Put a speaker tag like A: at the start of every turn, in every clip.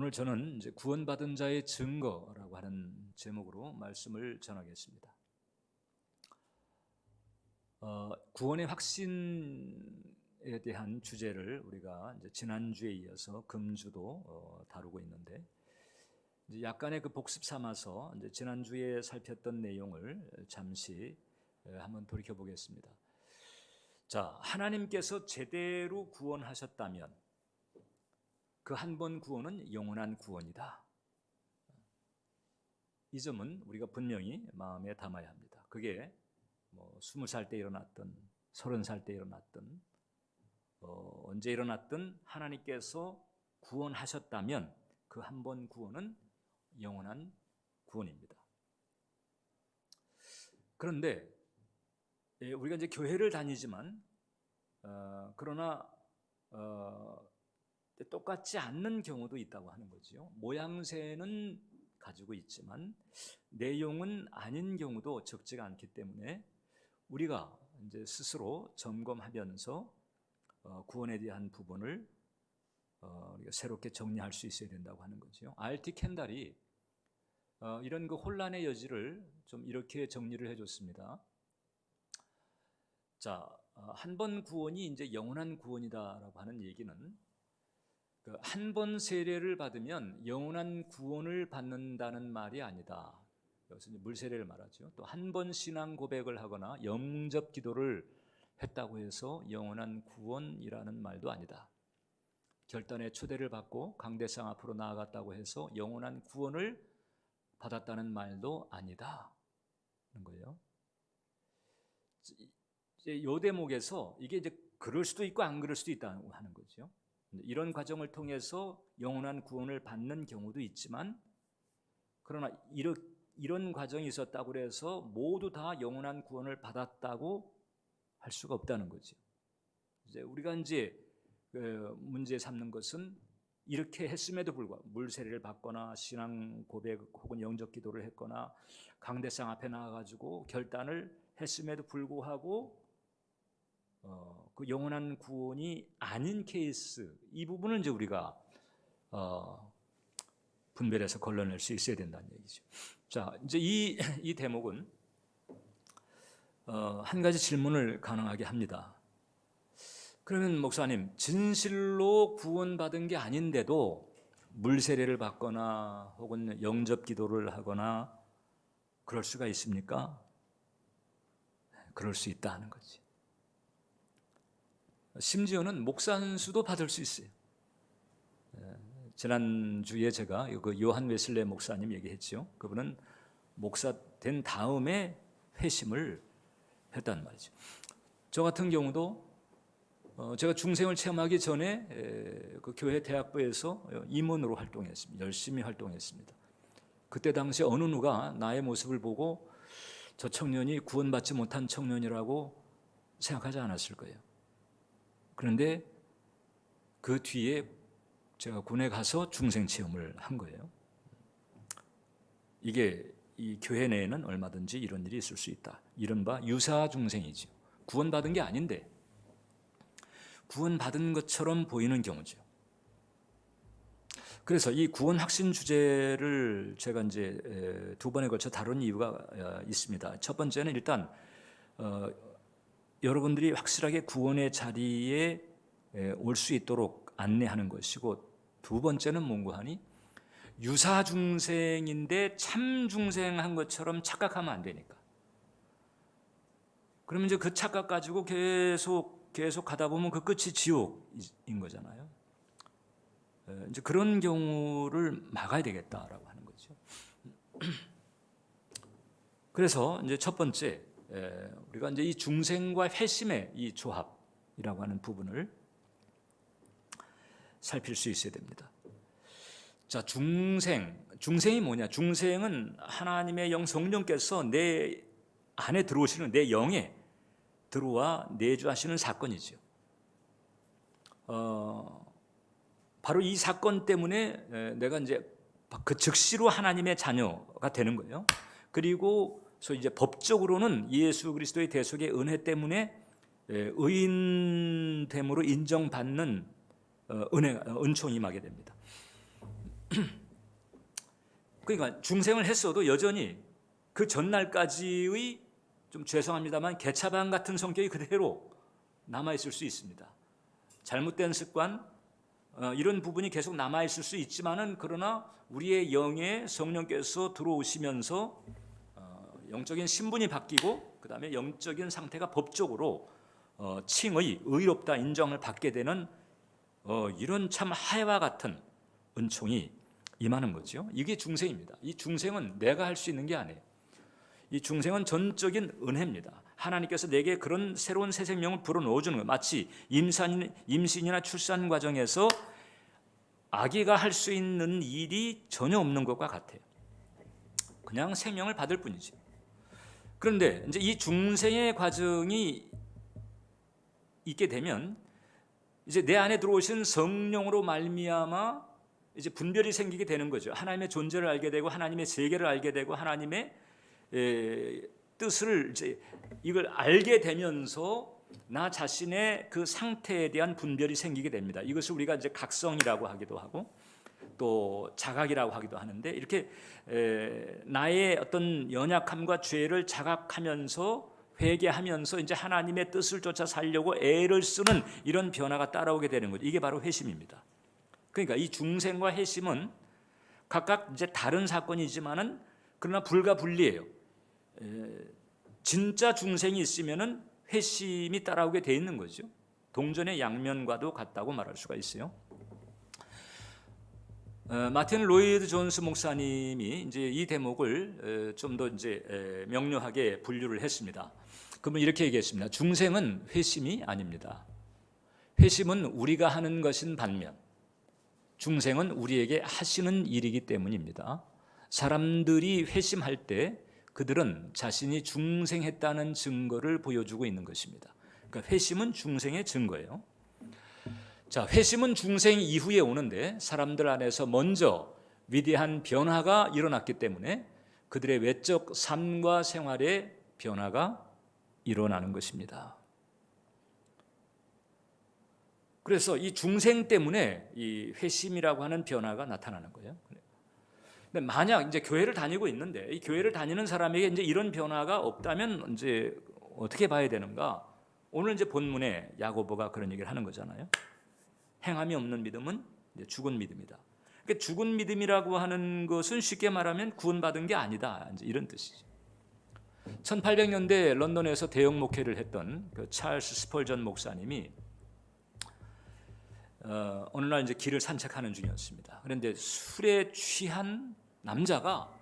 A: 오늘 저는 이제 구원받은 자의 증거라고 하는 제목으로 말씀을 전하겠습니다. 구원의 확신에 대한 주제를 우리가 이제 지난주에 이어서 금주도 다루고 있는데, 이제 약간의 그 복습 삼아서 이제 지난주에 살폈던 내용을 잠시 한번 돌이켜 보겠습니다. 자, 하나님께서 제대로 구원하셨다면 그 한 번 구원은 영원한 구원이다. 이 점은 우리가 분명히 마음에 담아야 합니다. 그게 20살 때 일어났든 30살 때 일어났든 언제 일어났든 하나님께서 구원하셨다면 그 한 번 구원은 영원한 구원입니다. 그런데 우리가 이제 교회를 다니지만 그러나 똑같지 않는 경우도 있다고 하는 거죠. 모양새는 가지고 있지만 내용은 아닌 경우도 적지가 않기 때문에 우리가 이제 스스로 점검하면서 구원에 대한 부분을 우리가 새롭게 정리할 수 있어야 된다고 하는 거죠. R.T. 켄달이 이런 그 혼란의 여지를 좀 이렇게 정리를 해줬습니다. 자, 한 번 구원이 이제 영원한 구원이다라고 하는 얘기는 한 번 세례를 받으면 영원한 구원을 받는다는 말이 아니다. 여기서 물 세례를 말하죠. 또 한 번 신앙 고백을 하거나 영접 기도를 했다고 해서 영원한 구원이라는 말도 아니다. 결단의 초대를 받고 강대상 앞으로 나아갔다고 해서 영원한 구원을 받았다는 말도 아니다. 그런 거예요. 이제 요 대목에서 이게 이제 그럴 수도 있고 안 그럴 수도 있다고 하는 거죠. 이런 과정을 통해서 영원한 구원을 받는 경우도 있지만, 그러나 이런 과정이 있었다고 해서 모두 다 영원한 구원을 받았다고 할 수가 없다는 거죠. 이제 우리가 이제 문제 삼는 것은 이렇게 했음에도 불구하고 물 세례를 받거나 신앙 고백 혹은 영접 기도를 했거나 강대상 앞에 나와가지고 결단을 했음에도 불구하고 그 영원한 구원이 아닌 케이스, 이 부분을 이제 우리가 분별해서 걸러낼 수 있어야 된다는 얘기죠. 자, 이제 이 대목은 한 가지 질문을 가능하게 합니다. 그러면 목사님, 진실로 구원받은 게 아닌데도 물 세례를 받거나 혹은 영접 기도를 하거나 그럴 수가 있습니까? 그럴 수 있다 하는 거지. 심지어는 목사 안수도 받을 수 있어요. 지난주에 제가 그 요한 웨슬레 목사님 얘기했죠. 그분은 목사 된 다음에 회심을 했단 말이죠. 저 같은 경우도 제가 중생을 체험하기 전에 그 교회 대학부에서 임원으로 활동했습니다. 열심히 활동했습니다. 그때 당시 어느 누가 나의 모습을 보고 저 청년이 구원받지 못한 청년이라고 생각하지 않았을 거예요. 그런데 그 뒤에 제가 군에 가서 중생 체험을 한 거예요. 이게 이 교회 내에는 얼마든지 이런 일이 있을 수 있다. 이른바 유사 중생이죠. 구원받은 게 아닌데 구원받은 것처럼 보이는 경우죠. 그래서 이 구원 확신 주제를 제가 이제 두 번에 걸쳐 다룬 이유가 있습니다. 첫 번째는 일단 여러분들이 확실하게 구원의 자리에 올 수 있도록 안내하는 것이고, 두 번째는 뭔고 하니 유사 중생인데 참 중생한 것처럼 착각하면 안 되니까. 그러면 이제 그 착각 가지고 계속 가다 보면 그 끝이 지옥인 거잖아요. 이제 그런 경우를 막아야 되겠다라고 하는 거죠. 그래서 이제 첫 번째, 우리가 이제 이 중생과 회심의 이 조합이라고 하는 부분을 살필 수 있어야 됩니다. 자, 중생이 뭐냐? 중생은 하나님의 영 성령께서 내 안에 들어오시는, 내 영에 들어와 내주하시는 사건이죠. 바로 이 사건 때문에 내가 이제 그 즉시로 하나님의 자녀가 되는 거예요. 그리고 이제 법적으로는 예수 그리스도의 대속의 은혜 때문에 의인됨으로 인정받는 은총이 임하게 됩니다. 그러니까 중생을 했어도 여전히 그 전날까지의 좀 죄송합니다만 개차반 같은 성격이 그대로 남아있을 수 있습니다. 잘못된 습관 이런 부분이 계속 남아있을 수 있지만은 그러나 우리의 영에 성령께서 들어오시면서 영적인 신분이 바뀌고 그 다음에 영적인 상태가 법적으로 칭의 의롭다 인정을 받게 되는 이런 참 하야와 같은 은총이 임하는 거죠. 이게 중생입니다. 이 중생은 내가 할 수 있는 게 아니에요. 이 중생은 전적인 은혜입니다. 하나님께서 내게 그런 새로운 새 생명을 불어넣어주는 거예요. 마치 임신이나 출산 과정에서 아기가 할 수 있는 일이 전혀 없는 것과 같아요. 그냥 생명을 받을 뿐이지. 그런데 이제 이 중생의 과정이 있게 되면 이제 내 안에 들어오신 성령으로 말미암아 이제 분별이 생기게 되는 거죠. 하나님의 존재를 알게 되고 하나님의 세계를 알게 되고 하나님의 뜻을 이제 이걸 알게 되면서 나 자신의 그 상태에 대한 분별이 생기게 됩니다. 이것을 우리가 이제 각성이라고 하기도 하고 또 자각이라고 하기도 하는데 이렇게 나의 어떤 연약함과 죄를 자각하면서 회개하면서 이제 하나님의 뜻을 쫓아 살려고 애를 쓰는 이런 변화가 따라오게 되는 거죠. 이게 바로 회심입니다. 그러니까 이 중생과 회심은 각각 이제 다른 사건이지만은 그러나 불가분리해요. 진짜 중생이 있으면은 회심이 따라오게 돼 있는 거죠. 동전의 양면과도 같다고 말할 수가 있어요. 마틴 로이드 존스 목사님이 이제 이 대목을 좀 더 이제 명료하게 분류를 했습니다. 그러면 이렇게 얘기했습니다. 중생은 회심이 아닙니다. 회심은 우리가 하는 것인 반면 중생은 우리에게 하시는 일이기 때문입니다. 사람들이 회심할 때 그들은 자신이 중생했다는 증거를 보여주고 있는 것입니다. 그러니까 회심은 중생의 증거예요. 자, 회심은 중생 이후에 오는데 사람들 안에서 먼저 위대한 변화가 일어났기 때문에 그들의 외적 삶과 생활에 변화가 일어나는 것입니다. 그래서 이 중생 때문에 이 회심이라고 하는 변화가 나타나는 거예요. 근데 만약 이제 교회를 다니고 있는데 이 교회를 다니는 사람에게 이제 이런 변화가 없다면 이제 어떻게 봐야 되는가? 오늘 이제 본문에 야고보가 그런 얘기를 하는 거잖아요. 행함이 없는 믿음은 이제 죽은 믿음이다. 그러니까 죽은 믿음이라고 하는 것은 쉽게 말하면 구원받은 게 아니다. 이제 이런 뜻이죠. 1800년대 런던에서 대형 목회를 했던 그 찰스 스펄전 목사님이 어느 날 이제 길을 산책하는 중이었습니다. 그런데 술에 취한 남자가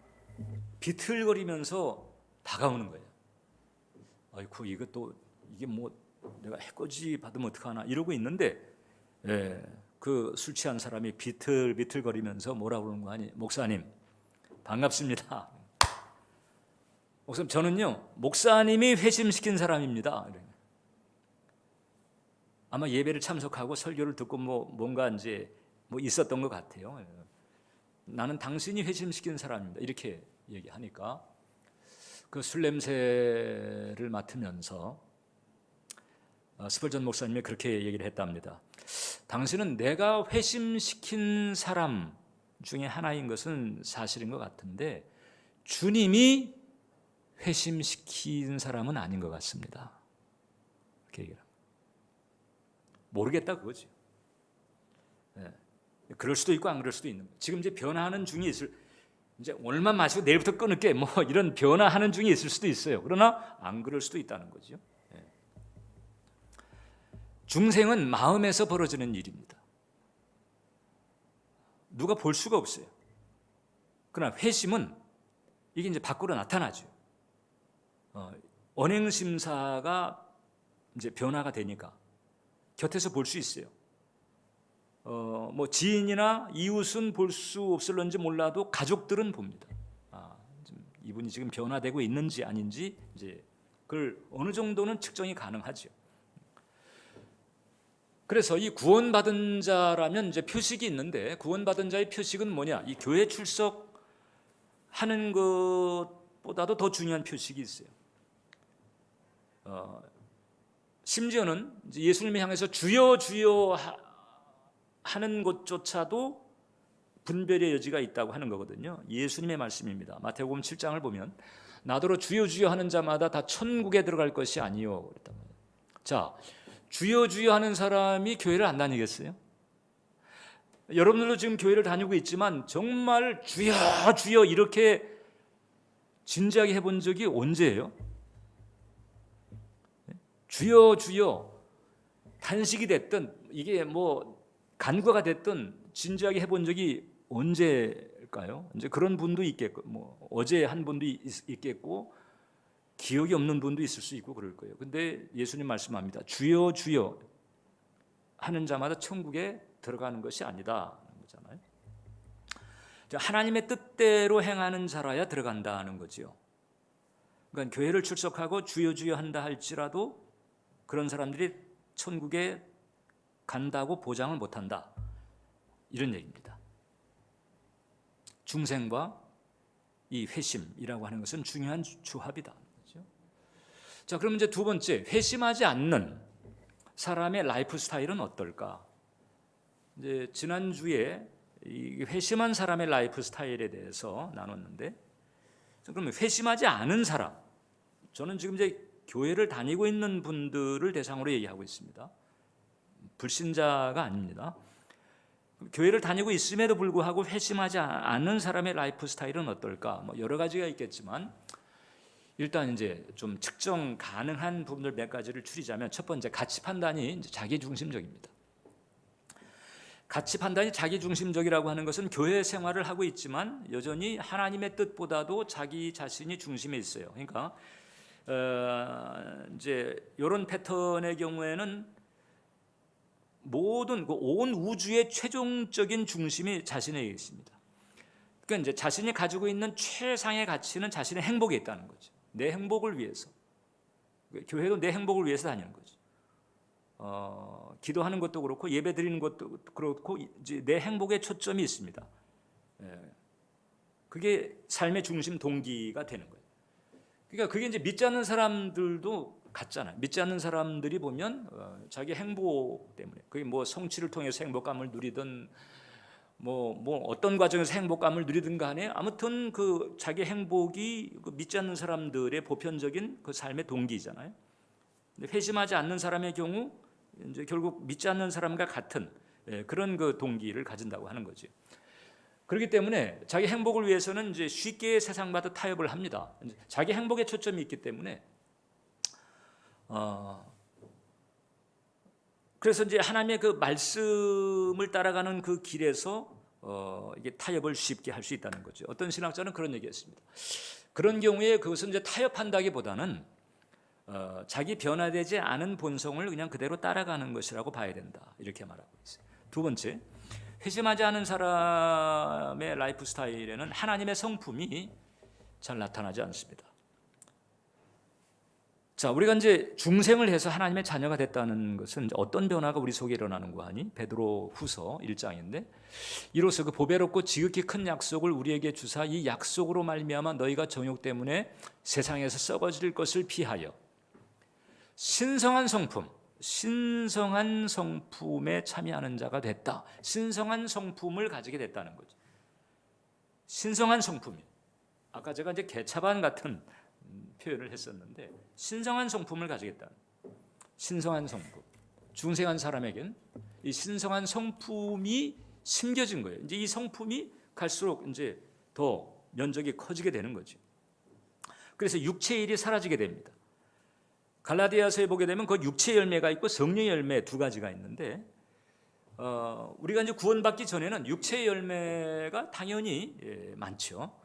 A: 비틀거리면서 다가오는 거예요. 아이고 이것도 이게 뭐 내가 해코지 받으면 어떡하나 이러고 있는데 그 술 취한 사람이 비틀거리면서 뭐라고 그러는 거 아니? 목사님 반갑습니다. 목사님 저는요 목사님이 회심시킨 사람입니다. 아마 예배를 참석하고 설교를 듣고 뭔가 이제 있었던 것 같아요. 나는 당신이 회심시킨 사람입니다. 이렇게 얘기하니까 그 술 냄새를 맡으면서 스펄전 목사님이 그렇게 얘기를 했답니다. 당신은 내가 회심시킨 사람 중에 하나인 것은 사실인 것 같은데 주님이 회심시킨 사람은 아닌 것 같습니다. 이렇게 얘기를 합니다. 모르겠다 그거죠. 그럴 수도 있고 안 그럴 수도 있는 거예요. 지금 이제 변화하는 중이 있을 이제 오늘만 마시고 내일부터 끊을게 이런 변화하는 중이 있을 수도 있어요. 그러나 안 그럴 수도 있다는 거죠. 중생은 마음에서 벌어지는 일입니다. 누가 볼 수가 없어요. 그러나 회심은 이게 이제 밖으로 나타나죠. 언행심사가 이제 변화가 되니까 곁에서 볼 수 있어요. 지인이나 이웃은 볼 수 없을런지 몰라도 가족들은 봅니다. 이분이 지금 변화되고 있는지 아닌지 이제 그걸 어느 정도는 측정이 가능하죠. 그래서 이 구원받은 자라면 이제 표식이 있는데 구원받은 자의 표식은 뭐냐? 이 교회 출석하는 것보다도 더 중요한 표식이 있어요. 심지어는 이제 예수님을 향해서 주여 주여 하는 것조차도 분별의 여지가 있다고 하는 거거든요. 예수님의 말씀입니다. 마태복음 7장을 보면 나더러 주여 주여 하는 자마다 다 천국에 들어갈 것이 아니요 그랬단 말이에요. 자, 주여 주여 하는 사람이 교회를 안 다니겠어요? 여러분들도 지금 교회를 다니고 있지만 정말 주여 주여 이렇게 진지하게 해본 적이 언제예요? 주여 주여 단식이 됐든 이게 뭐 간과가 됐든 진지하게 해본 적이 언제일까요? 이제 그런 분도 있겠고, 뭐 어제 한 분도 있겠고, 기억이 없는 분도 있을 수 있고 그럴 거예요. 근데 예수님 말씀합니다. 주여 주여 하는 자마다 천국에 들어가는 것이 아니다 거잖아요. 하나님의 뜻대로 행하는 자라야 들어간다는 거지요. 그러니까 교회를 출석하고 주여 주여 한다 할지라도 그런 사람들이 천국에 간다고 보장을 못한다, 이런 얘기입니다. 중생과 이 회심이라고 하는 것은 중요한 조합이다. 그렇죠? 자, 그럼 이제 두 번째, 회심하지 않는 사람의 라이프 스타일은 어떨까? 이제 지난주에 이 회심한 사람의 라이프 스타일에 대해서 나눴는데, 그러면 회심하지 않은 사람, 저는 지금 이제 교회를 다니고 있는 분들을 대상으로 얘기하고 있습니다. 불신자가 아닙니다. 교회를 다니고 있음에도 불구하고 회심하지 않는 사람의 라이프 스타일은 어떨까? 뭐 여러 가지가 있겠지만 일단 이제 좀 측정 가능한 부분들 몇 가지를 추리자면, 첫 번째, 가치 판단이 이제 자기 중심적입니다. 가치 판단이 자기 중심적이라고 하는 것은 교회 생활을 하고 있지만 여전히 하나님의 뜻보다도 자기 자신이 중심에 있어요. 그러니까 이제 이런 패턴의 경우에는 모든 온 우주의 최종적인 중심이 자신에게 있습니다. 그러니까 이제 자신이 가지고 있는 최상의 가치는 자신의 행복에 있다는 거죠. 내 행복을 위해서. 교회도 내 행복을 위해서 다니는 거죠. 기도하는 것도 그렇고 예배 드리는 것도 그렇고 이제 내 행복에 초점이 있습니다. 그게 삶의 중심 동기가 되는 거예요. 그러니까 그게 이제 믿지 않는 사람들도 같잖아요. 믿지 않는 사람들이 보면 자기 행복 때문에, 그게 뭐 성취를 통해서 행복감을 누리든 뭐 어떤 과정에서 행복감을 누리든 간에 아무튼 그 자기 행복이 그 믿지 않는 사람들의 보편적인 그 삶의 동기잖아요. 근데 회심하지 않는 사람의 경우 이제 결국 믿지 않는 사람과 같은 그런 그 동기를 가진다고 하는 거죠. 그렇기 때문에 자기 행복을 위해서는 이제 쉽게 세상마다 타협을 합니다. 자기 행복에 초점이 있기 때문에 그래서 이제 하나님의 그 말씀을 따라가는 그 길에서 이게 타협을 쉽게 할 수 있다는 거죠. 어떤 신학자는 그런 얘기했습니다. 그런 경우에 그것은 이제 타협한다기보다는 자기 변화되지 않은 본성을 그냥 그대로 따라가는 것이라고 봐야 된다, 이렇게 말하고 있어요. 두 번째, 회심하지 않은 사람의 라이프 스타일에는 하나님의 성품이 잘 나타나지 않습니다. 자, 우리가 이제 중생을 해서 하나님의 자녀가 됐다는 것은 어떤 변화가 우리 속에 일어나는가 하니, 베드로 후서 1장인데, 이로써 그 보배롭고 지극히 큰 약속을 우리에게 주사 이 약속으로 말미암아 너희가 정욕 때문에 세상에서 썩어질 것을 피하여 신성한 성품에 참여하는 자가 됐다. 신성한 성품을 가지게 됐다는 거죠. 신성한 성품이, 아까 제가 이제 개차반 같은 표현을 했었는데, 신성한 성품을 가지겠다. 신성한 성품. 중생한 사람에겐 이 신성한 성품이 심겨진 거예요. 이제 이 성품이 갈수록 이제 더 면적이 커지게 되는 거죠. 그래서 육체의 일이 사라지게 됩니다. 갈라디아서에 보게 되면 그 육체 열매가 있고 성령의 열매 두 가지가 있는데, 우리가 이제 구원받기 전에는 육체의 열매가 당연히 많죠.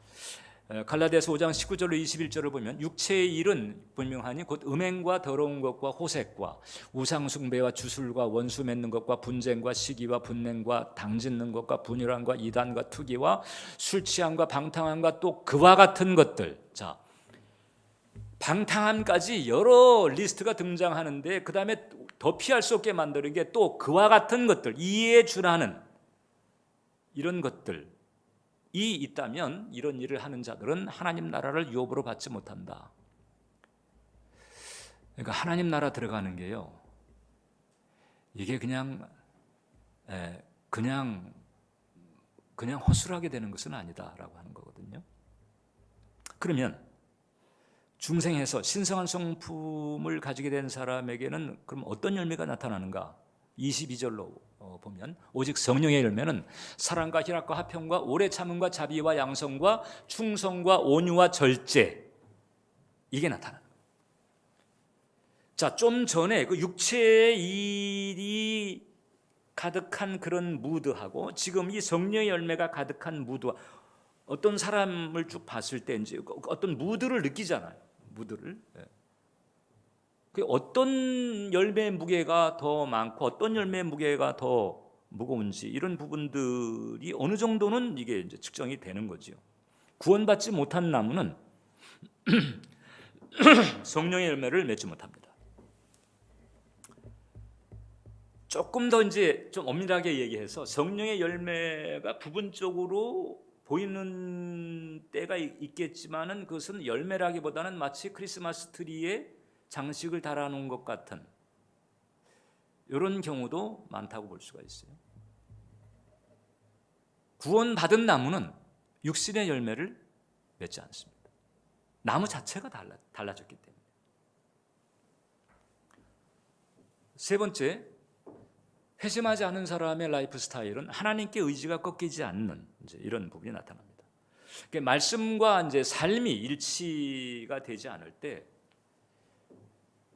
A: 갈라디아서 5장 19절로 21절을 보면 육체의 일은 분명하니 곧 음행과 더러운 것과 호색과 우상 숭배와 주술과 원수 맺는 것과 분쟁과 시기와 분냉과 당짓는 것과 분열함과 이단과 투기와 술 취함과 방탕함과 또 그와 같은 것들. 자, 방탕함까지 여러 리스트가 등장하는데, 그 다음에 더 피할 수 없게 만드는 게 또 그와 같은 것들, 이에 준하는 이런 것들이 있다면 이런 일을 하는 자들은 하나님 나라를 유업으로 받지 못한다. 그러니까 하나님 나라 들어가는 게요, 이게 그냥 그냥 허술하게 되는 것은 아니다라고 하는 거거든요. 그러면 중생에서 신성한 성품을 가지게 된 사람에게는 그럼 어떤 열매가 나타나는가? 22절로 보면 오직 성령의 열매는 사랑과 희락과 화평과 오래 참음과 자비와 양성과 충성과 온유와 절제, 이게 나타나는 거예요. 자, 좀 전에 그 육체의 일이 가득한 그런 무드하고 지금 이 성령의 열매가 가득한 무드와 어떤 사람을 쭉 봤을 때 이제 어떤 무드를 느끼잖아요. 무드를. 그 어떤 열매의 무게가 더 많고 어떤 열매의 무게가 더 무거운지 이런 부분들이 어느 정도는 이게 이제 측정이 되는 거죠. 구원받지 못한 나무는 성령의 열매를 맺지 못합니다. 조금 더 이제 좀 엄밀하게 얘기해서 성령의 열매가 부분적으로 보이는 때가 있겠지만은 그것은 열매라기보다는 마치 크리스마스 트리에 장식을 달아놓은 것 같은 이런 경우도 많다고 볼 수가 있어요. 구원받은 나무는 육신의 열매를 맺지 않습니다. 나무 자체가 달라졌기 때문에. 세 번째, 회심하지 않은 사람의 라이프 스타일은 하나님께 의지가 꺾이지 않는 이제 이런 부분이 나타납니다. 그러니까 말씀과 이제 삶이 일치가 되지 않을 때,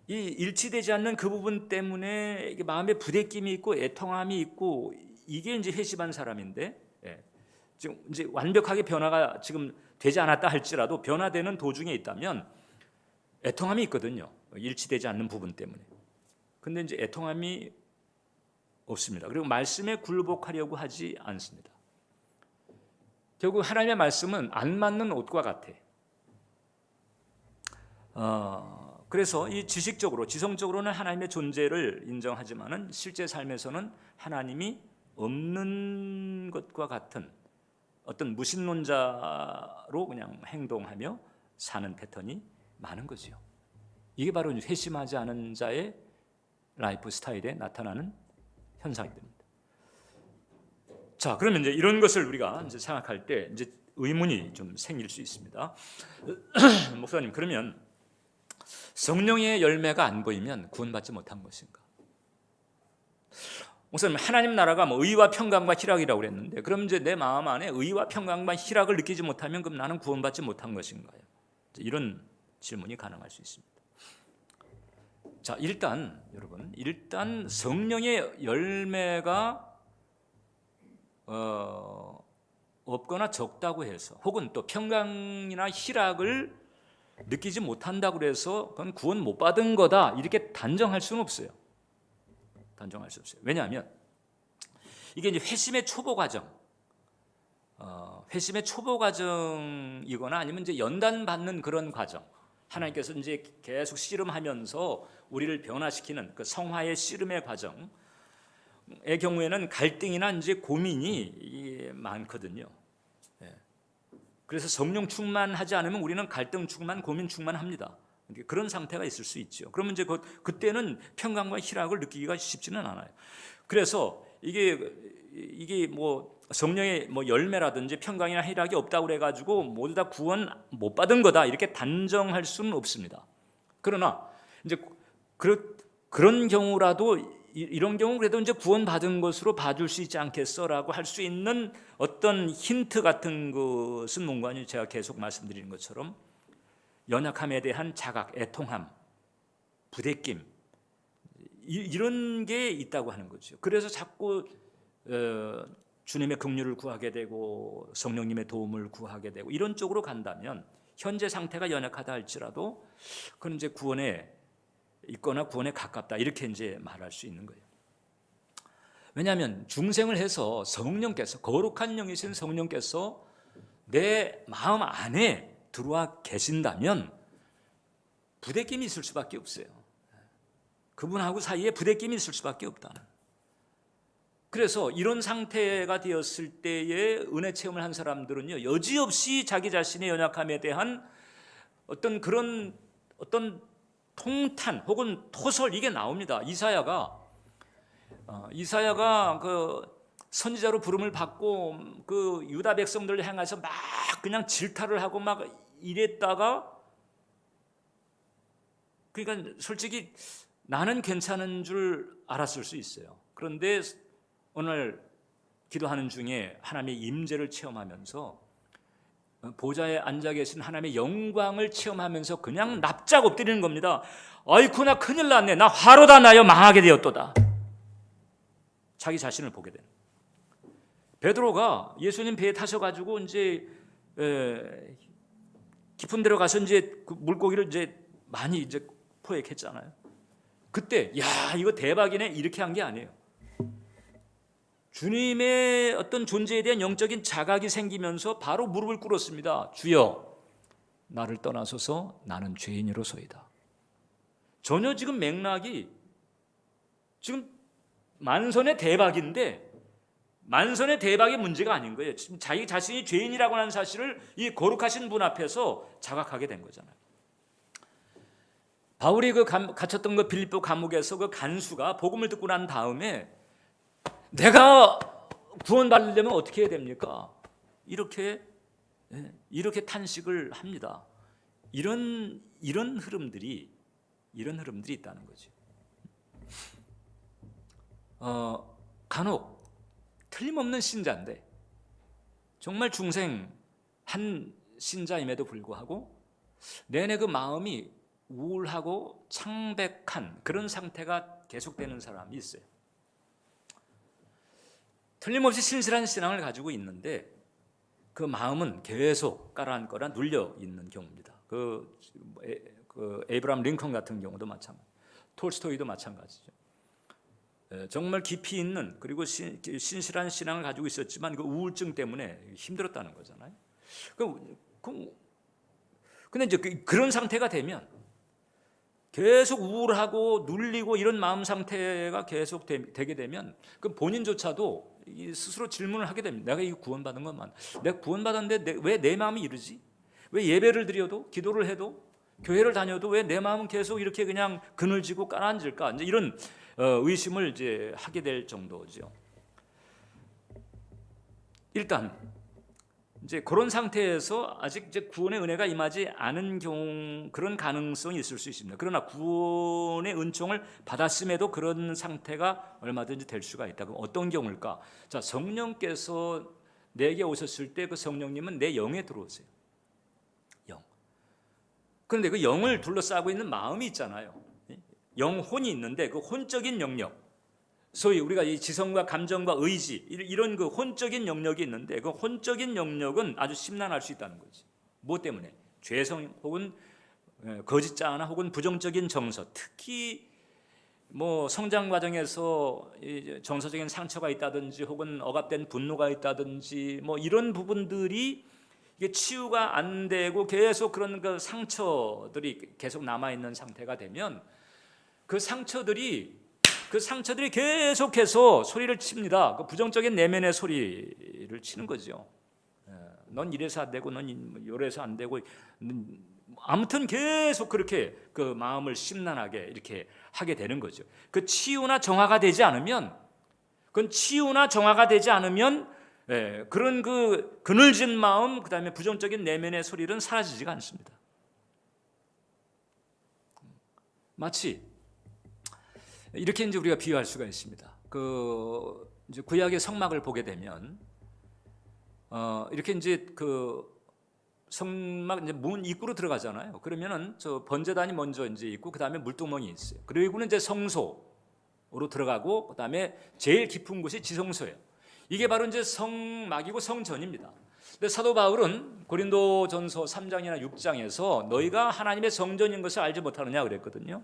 A: 이 일치되지 않는 그 부분 때문에 마음에 부대낌이 있고 애통함이 있고 이게 이제 회심한 사람인데, 지금 이제 완벽하게 변화가 지금 되지 않았다 할지라도 변화되는 도중에 있다면 애통함이 있거든요. 일치되지 않는 부분 때문에. 근데 이제 애통함이 없습니다. 그리고 말씀에 굴복하려고 하지 않습니다. 결국 하나님의 말씀은 안 맞는 옷과 같아. 그래서 이 지식적으로, 지성적으로는 하나님의 존재를 인정하지만은 실제 삶에서는 하나님이 없는 것과 같은 어떤 무신론자로 그냥 행동하며 사는 패턴이 많은 거지요. 이게 바로 회심하지 않은 자의 라이프 스타일에 나타나는 현상이 됩니다. 자, 그러면 이제 이런 것을 우리가 이제 생각할 때 이제 의문이 좀 생길 수 있습니다. 목사님, 그러면 성령의 열매가 안 보이면 구원받지 못한 것인가? 목사님, 하나님 나라가 뭐 의와 평강과 희락이라고 그랬는데, 그럼 이제 내 마음 안에 의와 평강과 희락을 느끼지 못하면 그럼 나는 구원받지 못한 것인가요? 이런 질문이 가능할 수 있습니다. 자, 여러분, 일단 성령의 열매가 없거나 적다고 해서, 혹은 또 평강이나 희락을 느끼지 못한다고 해서 그건 구원 못 받은 거다 이렇게 단정할 수는 없어요. 단정할 수 없어요. 왜냐하면 이게 이제 회심의 초보 과정, 회심의 초보 과정이거나 아니면 이제 연단받는 그런 과정. 하나님께서 이제 계속 씨름하면서 우리를 변화시키는 그 성화의 씨름의 과정의 경우에는 갈등이나 이제 고민이 많거든요. 그래서 성령 충만하지 않으면 우리는 갈등 충만, 고민 충만합니다. 그런 상태가 있을 수 있죠. 그러면 이제 그때는 평강과 희락을 느끼기가 쉽지는 않아요. 그래서 이게 뭐 성령의 뭐 열매라든지 평강이나 희락이 없다고 그래가지고 모두 다 구원 못 받은 거다 이렇게 단정할 수는 없습니다. 그러나 이제 그런 경우라도 이런 경우 그래도 이제 구원 받은 것으로 봐줄 수 있지 않겠어라고 할 수 있는 어떤 힌트 같은 것은 뭔가 제가 계속 말씀드리는 것처럼 연약함에 대한 자각, 애통함, 부대낌 이런 게 있다고 하는 거죠. 그래서 자꾸 주님의 긍휼을 구하게 되고 성령님의 도움을 구하게 되고 이런 쪽으로 간다면 현재 상태가 연약하다 할지라도 그건 이제 구원에 있거나 구원에 가깝다 이렇게 이제 말할 수 있는 거예요. 왜냐하면 중생을 해서 성령께서, 거룩한 영이신 성령께서 내 마음 안에 들어와 계신다면 부대낌이 있을 수밖에 없어요. 그분하고 사이에 부대낌이 있을 수밖에 없다는. 그래서 이런 상태가 되었을 때에 은혜 체험을 한 사람들은요, 여지없이 자기 자신의 연약함에 대한 어떤 그런 어떤 통탄 혹은 토설 이게 나옵니다. 이사야가 그 선지자로 부름을 받고 그 유다 백성들을 향해서 막 그냥 질타를 하고 막 이랬다가, 그러니까 솔직히 나는 괜찮은 줄 알았을 수 있어요. 그런데 오늘 기도하는 중에 하나님의 임재를 체험하면서 보좌에 앉아 계신 하나님의 영광을 체험하면서 그냥 납작 엎드리는 겁니다. 아이쿠, 나 큰일 났네. 나 화로다 나여 망하게 되었도다. 자기 자신을 보게 되는. 베드로가 예수님 배에 타셔가지고 이제 깊은 데로 가서 이제 그 물고기를 이제 많이 이제 포획했잖아요. 그때 야, 이거 대박이네 이렇게 한 게 아니에요. 주님의 어떤 존재에 대한 영적인 자각이 생기면서 바로 무릎을 꿇었습니다. 주여, 나를 떠나소서, 나는 죄인이로소이다. 전혀 지금 맥락이 지금 만선의 대박인데, 만선의 대박의 문제가 아닌 거예요. 지금 자기 자신이 죄인이라고 하는 사실을 이 거룩하신 분 앞에서 자각하게 된 거잖아요. 바울이 그 갇혔던 그 빌립보 감옥에서 그 간수가 복음을 듣고 난 다음에 내가 구원받으려면 어떻게 해야 됩니까? 이렇게 탄식을 합니다. 이런 흐름들이 있다는 거죠. 간혹 틀림없는 신자인데 정말 중생한 신자임에도 불구하고 내내 그 마음이 우울하고 창백한 그런 상태가 계속되는 사람이 있어요. 틀림없이 신실한 신앙을 가지고 있는데 그 마음은 계속 깔아앉거나 눌려 있는 경우입니다. 그 에이브라함 링컨 같은 경우도 마찬가지, 톨스토이도 마찬가지죠. 정말 깊이 있는 그리고 신실한 신앙을 가지고 있었지만 그 우울증 때문에 힘들었다는 거잖아요. 근데 이제 그런 상태가 되면 계속 우울하고 눌리고 이런 마음 상태가 계속 되게 되면 그 본인조차도 스스로 질문을 하게 됩니다. 내가 이거 구원받은 것만, 내가 구원받았는데 왜 내 마음이 이러지? 왜 예배를 드려도, 기도를 해도, 교회를 다녀도 왜 내 마음은 계속 이렇게 그냥 그늘지고 깔아앉을까? 이제 이런 의심을 이제 하게 될 정도죠. 일단 이제 그런 상태에서 아직 이제 구원의 은혜가 임하지 않은 경우, 그런 가능성이 있을 수 있습니다. 그러나 구원의 은총을 받았음에도 그런 상태가 얼마든지 될 수가 있다. 그럼 어떤 경우일까? 자, 성령께서 내게 오셨을 때 그 성령님은 내 영에 들어오세요. 영. 그런데 그 영을 둘러싸고 있는 마음이 있잖아요. 영혼이 있는데 그 혼적인 영역, 소위 우리가 이 지성과 감정과 의지, 이런 그 혼적인 영역이 있는데 그 혼적인 영역은 아주 심란할 수 있다는 거지. 무엇 때문에? 죄성 혹은 거짓 자아나 혹은 부정적인 정서, 특히 뭐 성장 과정에서 정서적인 상처가 있다든지 혹은 억압된 분노가 있다든지 뭐 이런 부분들이 이게 치유가 안 되고 계속 그런 그 상처들이 계속 남아 있는 상태가 되면 그 상처들이 계속해서 소리를 칩니다. 그 부정적인 내면의 소리를 치는 거죠. 넌 이래서 안 되고, 넌 요래서 안 되고, 아무튼 계속 그렇게 그 마음을 심란하게 이렇게 하게 되는 거죠. 그 치유나 정화가 되지 않으면, 그런 그 그늘진 마음, 그 다음에 부정적인 내면의 소리는 사라지지가 않습니다. 마치 이렇게 이제 우리가 비유할 수가 있습니다. 그 이제 구약의 성막을 보게 되면 이렇게 이제 그 성막 이제 문 입구로 들어가잖아요. 그러면은 저 번제단이 먼저 이제 있고 그 다음에 물두멍이 있어요. 그리고는 이제 성소로 들어가고 그 다음에 제일 깊은 곳이 지성소예요. 이게 바로 이제 성막이고 성전입니다. 근데 사도 바울은 고린도전서 3장이나 6장에서 너희가 하나님의 성전인 것을 알지 못하느냐 그랬거든요.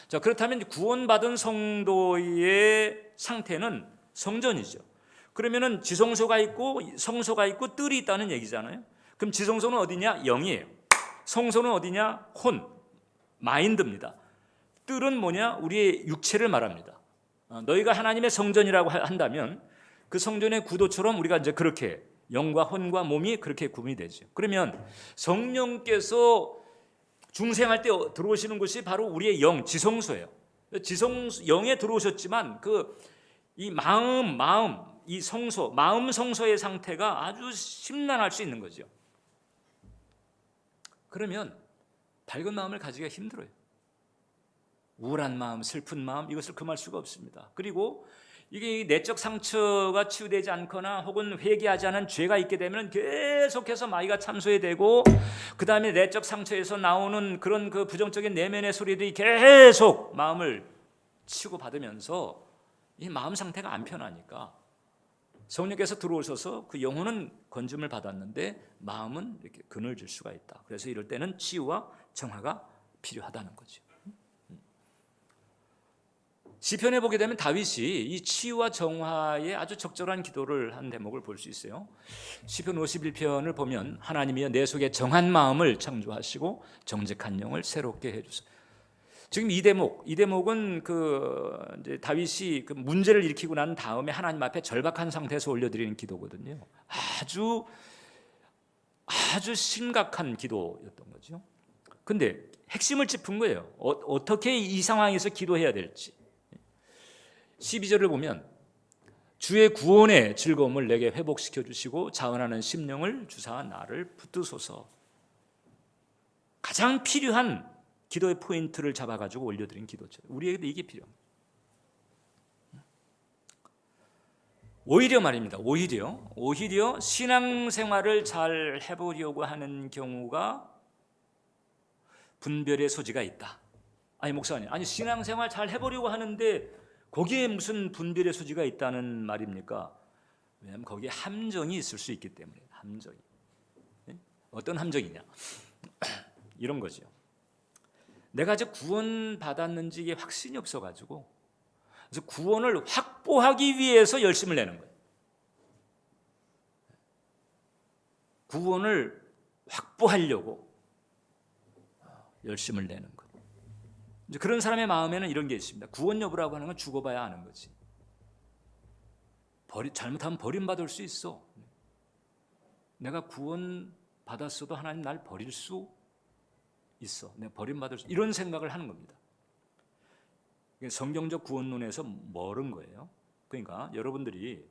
A: 자, 그렇다면 구원받은 성도의 상태는 성전이죠. 그러면은 지성소가 있고 성소가 있고 뜰이 있다는 얘기잖아요. 그럼 지성소는 어디냐? 영이에요. 성소는 어디냐? 혼, 마인드입니다. 뜰은 뭐냐? 우리의 육체를 말합니다. 너희가 하나님의 성전이라고 한다면 그 성전의 구도처럼 우리가 이제 그렇게 영과 혼과 몸이 그렇게 구분이 되죠. 그러면 성령께서 중생할 때 들어오시는 곳이 바로 우리의 영, 지성소예요. 영에 들어오셨지만 이 마음, 이 성소, 마음 성소의 상태가 아주 심란할 수 있는 거죠. 그러면 밝은 마음을 가지기가 힘들어요. 우울한 마음, 슬픈 마음, 이것을 금할 수가 없습니다. 그리고 이게 내적 상처가 치유되지 않거나 혹은 회개하지 않은 죄가 있게 되면 계속해서 마귀가 참소해 되고, 그 다음에 내적 상처에서 나오는 그런 그 부정적인 내면의 소리들이 계속 마음을 치고 받으면서 이 마음 상태가 안 편하니까 성령께서 들어오셔서 그 영혼은 건짐을 받았는데 마음은 이렇게 그늘질 수가 있다. 그래서 이럴 때는 치유와 정화가 필요하다는 거죠. 시편에 보게 되면 다윗이 이 치유와 정화에 아주 적절한 기도를 한 대목을 볼 수 있어요. 시편 51편을 보면 하나님이여 내 속에 정한 마음을 창조하시고 정직한 영을 새롭게 해주소서. 지금 이 대목은 이제 다윗이 그 문제를 일으키고 난 다음에 하나님 앞에 절박한 상태에서 올려드리는 기도거든요. 아주 심각한 기도였던 거죠. 근데 핵심을 짚은 거예요. 어떻게 이 상황에서 기도해야 될지. 12절을 보면 주의 구원의 즐거움을 내게 회복시켜 주시고 자원하는 심령을 주사 나를 붙드소서. 가장 필요한 기도의 포인트를 잡아가지고 올려드린 기도죠. 우리에게도 이게 필요합니다. 오히려 말입니다. 오히려 신앙생활을 잘 해보려고 하는 경우가 분별의 소지가 있다. 아니 목사님, 아니 신앙생활 잘 해보려고 하는데 거기에 무슨 분별의 소지가 있다는 말입니까? 왜냐하면 거기에 함정이 있을 수 있기 때문에. 함정이. 어떤 함정이냐? 이런 거죠. 내가 아직 구원 받았는지 이게 확신이 없어가지고 그래서 구원을 확보하기 위해서 열심을 내는 거예요. 구원을 확보하려고 열심을 내는 것. 이제 그런 사람의 마음에는 이런 게 있습니다. 구원 여부라고 하는 건 죽어봐야 아는 거지. 잘못하면 버림받을 수 있어. 내가 구원 받았어도 하나님 날 버릴 수 있어. 내가 버림받을 수, 이런 생각을 하는 겁니다. 성경적 구원론에서 멀은 거예요. 그러니까 여러분들이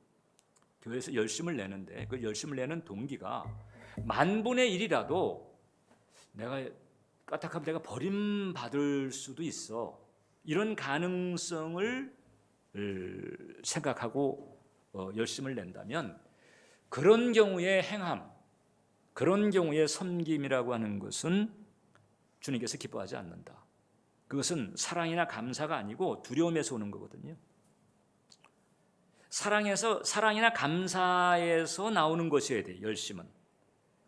A: 교회에서 열심을 내는데 그 열심을 내는 동기가 10,000분의 1이라도 내가 까딱하면 내가 버림받을 수도 있어. 이런 가능성을 생각하고 열심을 낸다면 그런 경우에 행함, 그런 경우에 섬김이라고 하는 것은 주님께서 기뻐하지 않는다. 그것은 사랑이나 감사가 아니고 두려움에서 오는 거거든요. 사랑이나 감사에서 나오는 것이어야 돼. 열심은.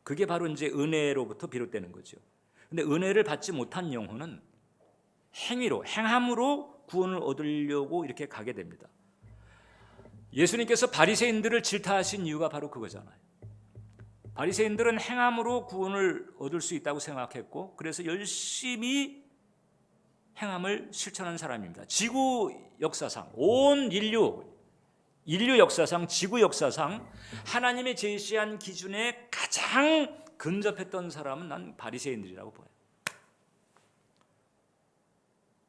A: 그게 바로 이제 은혜로부터 비롯되는 거죠. 근데 은혜를 받지 못한 영혼은 행함으로 구원을 얻으려고 이렇게 가게 됩니다. 예수님께서 바리새인들을 질타하신 이유가 바로 그거잖아요. 바리새인들은 행함으로 구원을 얻을 수 있다고 생각했고 그래서 열심히 행함을 실천한 사람입니다. 지구 역사상, 온 인류 역사상, 지구 역사상 하나님의 제시한 기준에 가장 근접했던 사람은 난 바리새인들이라고 봐요.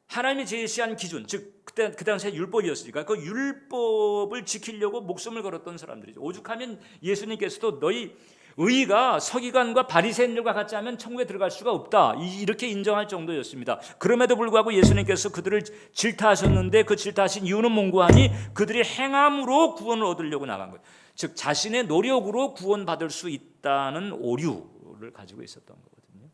A: 하나님이 제시한 기준, 즉 그 당시에 율법이었으니까 그 율법을 지키려고 목숨을 걸었던 사람들이죠. 오죽하면 예수님께서도 너희 의가 서기관과 바리새인들과 같지 않으면 천국에 들어갈 수가 없다, 이렇게 인정할 정도였습니다. 그럼에도 불구하고 예수님께서 그들을 질타하셨는데 그 질타하신 이유는 뭔고하니 그들이 행함으로 구원을 얻으려고 나간 거예요. 즉 자신의 노력으로 구원받을 수 있다는 오류를 가지고 있었던 거거든요.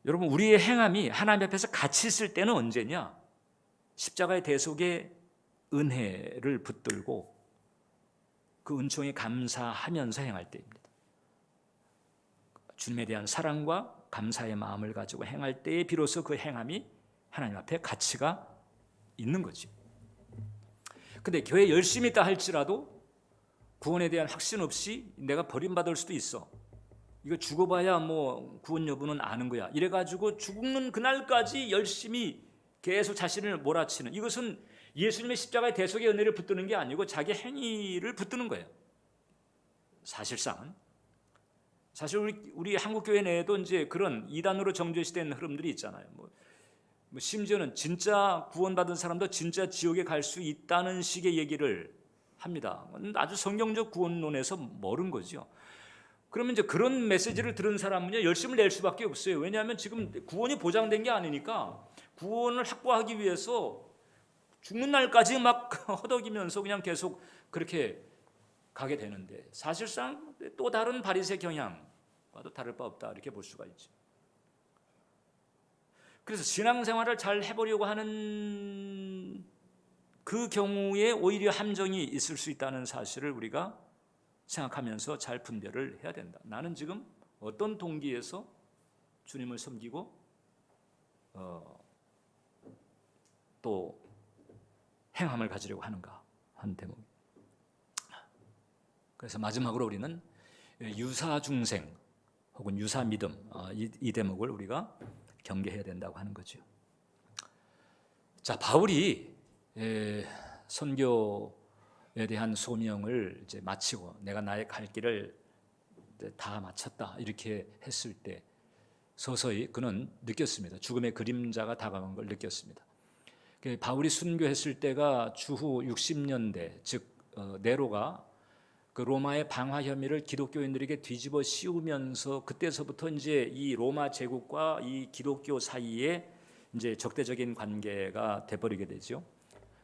A: 여러분, 우리의 행함이 하나님 앞에서 같이 있을 때는 언제냐? 십자가의 대속의 은혜를 붙들고 그 은총에 감사하면서 행할 때입니다. 주님에 대한 사랑과 감사의 마음을 가지고 행할 때에 비로소 그 행함이 하나님 앞에 가치가 있는 거죠. 근데 교회 열심히 있다 할지라도 구원에 대한 확신 없이 내가 버림받을 수도 있어. 이거 죽어봐야 뭐 구원 여부는 아는 거야. 이래가지고 죽는 그날까지 열심히 계속 자신을 몰아치는, 이것은 예수님의 십자가의 대속의 은혜를 붙드는 게 아니고 자기 행위를 붙드는 거예요. 사실상은. 사실 우리 한국 교회 내에도 이제 그런 이단으로 정죄시된 흐름들이 있잖아요. 뭐 뭐 심지어는 진짜 구원받은 사람도 진짜 지옥에 갈 수 있다는 식의 얘기를 합니다. 아주 성경적 구원론에서 멀은 거죠. 그러면 이제 그런 메시지를 들은 사람은 열심을 낼 수밖에 없어요. 왜냐하면 지금 구원이 보장된 게 아니니까 구원을 확보하기 위해서 죽는 날까지 막 허덕이면서 그냥 계속 그렇게 가게 되는데, 사실상 또 다른 바리새 경향과도 다를 바 없다, 이렇게 볼 수가 있죠. 그래서 신앙생활을 잘 해보려고 하는 그 경우에 오히려 함정이 있을 수 있다는 사실을 우리가 생각하면서 잘 분별을 해야 된다. 나는 지금 어떤 동기에서 주님을 섬기고 또 행함을 가지려고 하는가 하는 대목. 그래서 마지막으로 우리는 유사중생 혹은 유사믿음, 이 대목을 우리가 경계해야 된다고 하는 거죠. 자, 바울이 선교에 대한 소명을 이제 마치고 내가 나의 갈 길을 다 마쳤다 이렇게 했을 때 서서히 그는 느꼈습니다. 죽음의 그림자가 다가온 걸 느꼈습니다. 바울이 순교했을 때가 주후 60년대, 즉 네로가 그 로마의 방화 혐의를 기독교인들에게 뒤집어 씌우면서 그때서부터 이제 이 로마 제국과 이 기독교 사이에 이제 적대적인 관계가 돼버리게 되죠.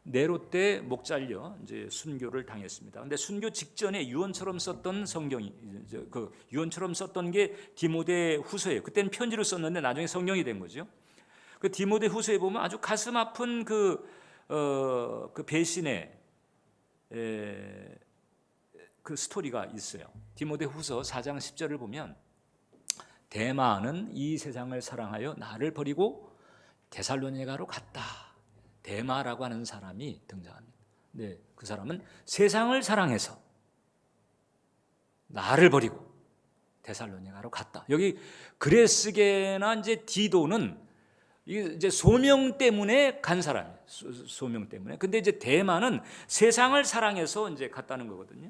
A: 네로 때 목 잘려 이제 순교를 당했습니다. 근데 순교 직전에 유언처럼 썼던 성경이, 그 유언처럼 썼던 게 디모데 후서예요. 그때는 편지로 썼는데 나중에 성경이 된 거죠. 그 디모데 후서에 보면 아주 가슴 아픈 그 배신의 그 스토리가 있어요. 디모데 후서 4장 10절을 보면 데마는 이 세상을 사랑하여 나를 버리고 데살로니가로 갔다. 데마라고 하는 사람이 등장합니다. 네, 그 사람은 세상을 사랑해서 나를 버리고 데살로니가로 갔다. 여기 그레스게나 이제 디도는 이제 소명 때문에 간 사람이에요. 소명 때문에. 근데 이제 데마는 세상을 사랑해서 이제 갔다는 거거든요.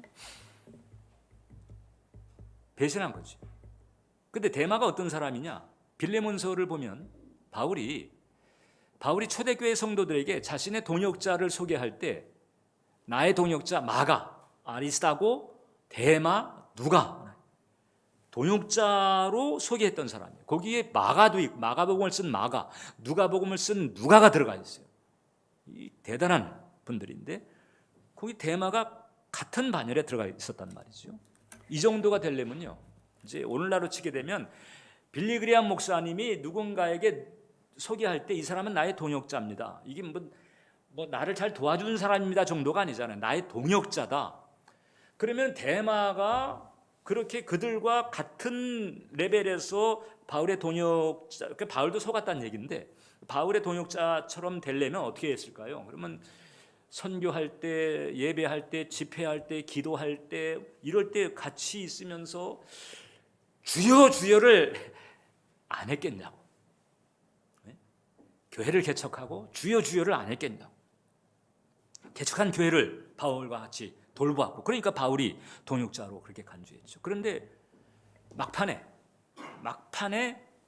A: 배신한 거지. 근데 데마가 어떤 사람이냐? 빌레몬서를 보면 바울이 초대교회 성도들에게 자신의 동역자를 소개할 때 나의 동역자 마가, 아리스타고, 데마, 누가 동역자로 소개했던 사람이에요. 거기에 마가도 있고 마가복음을 쓴 마가, 누가복음을 쓴 누가가 들어가 있어요. 이 대단한 분들인데 거기 데마가 같은 반열에 들어가 있었단 말이죠. 이 정도가 되려면요, 이제 오늘날로 치게 되면 빌리 그레이엄 목사님이 누군가에게 소개할 때 이 사람은 나의 동역자입니다. 이게 뭐 나를 잘 도와준 사람입니다 정도가 아니잖아요. 나의 동역자다. 그러면 데마가 그렇게 그들과 같은 레벨에서 바울의 동역자, 그러니까 바울도 속았다는 얘기인데 바울의 동역자처럼 되려면 어떻게 했을까요? 그러면 선교할 때, 예배할 때, 집회할 때, 기도할 때, 이럴 때 같이 있으면서 주여 주여를 안 했겠냐고. 네? 교회를 개척하고 주여 주여를 안 했겠냐고. 개척한 교회를 바울과 같이 돌보았고, 그러니까 바울이 동역자로 그렇게 간주했죠. 그런데 막판에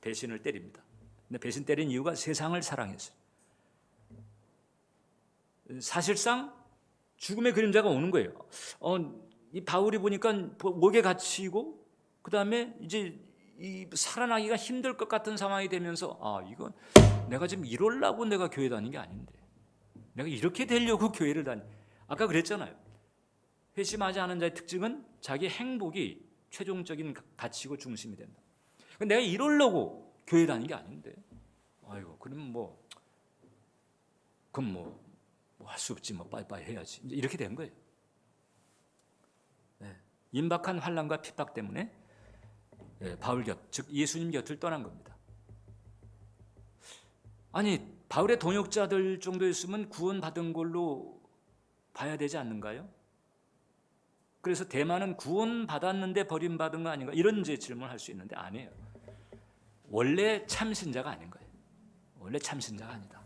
A: 배신을 때립니다. 근데 배신 때린 이유가 세상을 사랑해서. 사실상 죽음의 그림자가 오는 거예요. 이 바울이 보니까 목에 갇히고 그 다음에 이제 이 살아나기가 힘들 것 같은 상황이 되면서 이건 내가 지금 이러려고 내가 교회 다닌 게 아닌데, 내가 이렇게 되려고 교회를 아까 그랬잖아요. 회심하지 않은 자의 특징은 자기 행복이 최종적인 가치고 중심이 된다. 내가 이러려고 교회 다닌 게 아닌데, 그럼 할 수 없지, 빠이빠이 해야지, 이렇게 된 거예요. 네. 임박한 환난과 핍박 때문에 바울 곁, 즉 예수님 곁을 떠난 겁니다. 아니, 바울의 동역자들 정도였으면 구원받은 걸로 봐야 되지 않는가요? 그래서 데마는 구원받았는데 버림받은 거 아닌가, 이런 질문을 할 수 있는데 아니에요. 원래 참신자가 아닌 거예요. 원래 참신자가 아니다.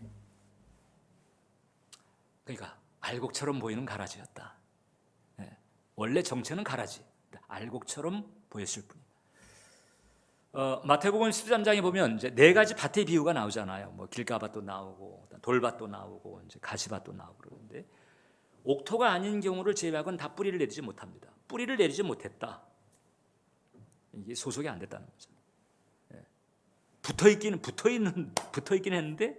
A: 그러니까 알곡처럼 보이는 가라지였다. 원래 정체는 가라지, 알곡처럼 보였을 뿐이다. 마태복음 13장에 보면 이제 네 가지 밭의 비유가 나오잖아요. 뭐 길가밭도 나오고 돌밭도 나오고 이제 가시밭도 나오고 그러는데 옥토가 아닌 경우를 제외하고는 다 뿌리를 내리지 못합니다. 뿌리를 내리지 못했다. 이게 소속이 안 됐다는 거죠. 붙어 있긴 했는데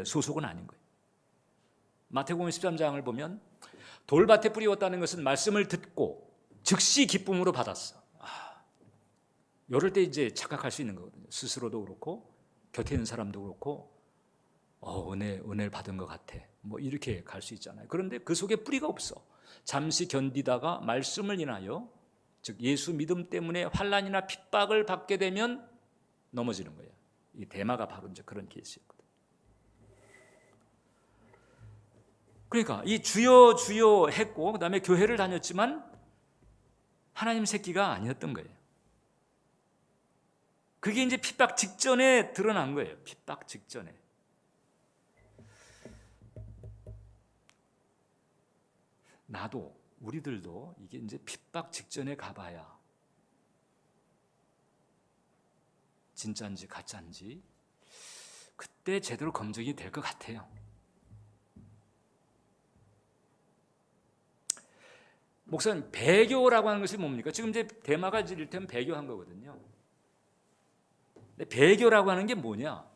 A: 소속은 아닌 거예요. 마태복음 13장을 보면 돌밭에 뿌리웠다는 것은 말씀을 듣고 즉시 기쁨으로 받았어. 이럴 때 이제 착각할 수 있는 거거든요. 스스로도 그렇고 곁에 있는 사람도 그렇고 은혜를 받은 것 같아. 뭐 이렇게 갈 수 있잖아요. 그런데 그 속에 뿌리가 없어. 잠시 견디다가 말씀을 인하여 즉 예수 믿음 때문에 환난이나 핍박을 받게 되면 넘어지는 거예요. 이 데마가 바로 이제 그런 케이스였거든. 그러니까 이 주여 주여 했고 그다음에 교회를 다녔지만 하나님 새끼가 아니었던 거예요. 그게 이제 핍박 직전에 드러난 거예요. 핍박 직전에. 나도 우리들도 이게 이제 핍박 직전에 가봐야 진짜인지 가짜인지 그때 제대로 검증이 될 것 같아요. 목사님, 배교라고 하는 것이 뭡니까? 지금 이제 대마가 이를테면 배교한 거거든요. 근데 배교라고 하는 게 뭐냐?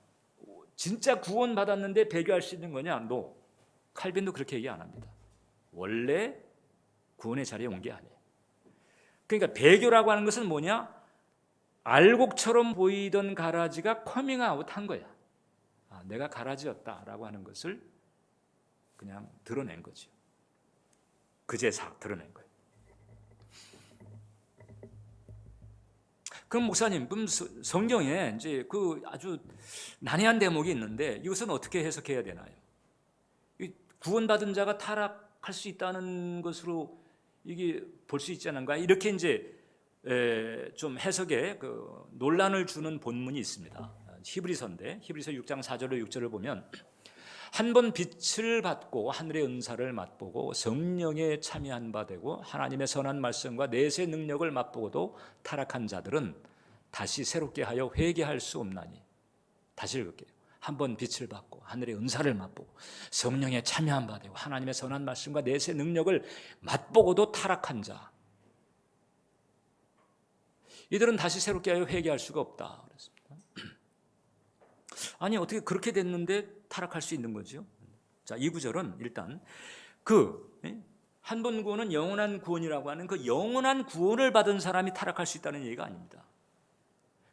A: 진짜 구원 받았는데 배교할 수 있는 거냐? No. 칼빈도 그렇게 얘기 안 합니다. 원래 구원의 자리에 온 게 아니에요. 그러니까 배교라고 하는 것은 뭐냐? 알곡처럼 보이던 가라지가 커밍아웃 한 거야. 내가 가라지였다라고 하는 것을 그냥 드러낸 거죠. 그제사 드러낸 거예요. 그럼 목사님, 그럼 성경에 이제 그 아주 난해한 대목이 있는데 이것은 어떻게 해석해야 되나요? 구원받은 자가 타락할 수 있다는 것으로 이게 볼 수 있지 않은가? 이렇게 이제 좀 해석에 그 논란을 주는 본문이 있습니다. 히브리서인데 히브리서 6장 4절로 6절을 보면 한 번 빛을 받고 하늘의 은사를 맛보고 성령에 참여한 바 되고 하나님의 선한 말씀과 내세 능력을 맛보고도 타락한 자들은 다시 새롭게 하여 회개할 수 없나니. 다시 읽을게요. 한 번 빛을 받고 하늘의 은사를 맛보고 성령에 참여한 바 되고 하나님의 선한 말씀과 내세 능력을 맛보고도 타락한 자, 이들은 다시 새롭게 하여 회개할 수가 없다 그랬습니다. 아니 어떻게 그렇게 됐는데 타락할 수 있는 거죠? 자, 이 구절은 일단 한 번 구원은 영원한 구원이라고 하는 그 영원한 구원을 받은 사람이 타락할 수 있다는 얘기가 아닙니다.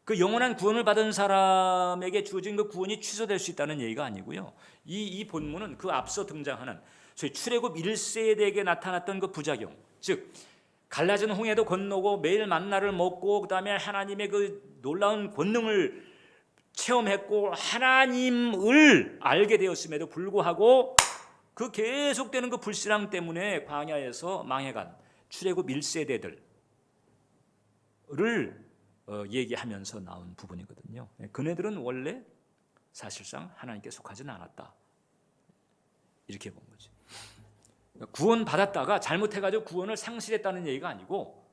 A: 그 영원한 구원을 받은 사람에게 주어진 그 구원이 취소될 수 있다는 얘기가 아니고요. 이 본문은 그 앞서 등장하는 소위 출애굽 1세대에게 나타났던 그 부작용, 즉 갈라진 홍해도 건너고 매일 만나를 먹고 그다음에 하나님의 그 놀라운 권능을 체험했고 하나님을 알게 되었음에도 불구하고 그 계속되는 그 불신앙 때문에 광야에서 망해간 출애굽 1세대들을 얘기하면서 나온 부분이거든요. 그네들은 원래 사실상 하나님께 속하지는 않았다. 이렇게 본 거죠. 구원 받았다가 잘못해가지고 구원을 상실했다는 얘기가 아니고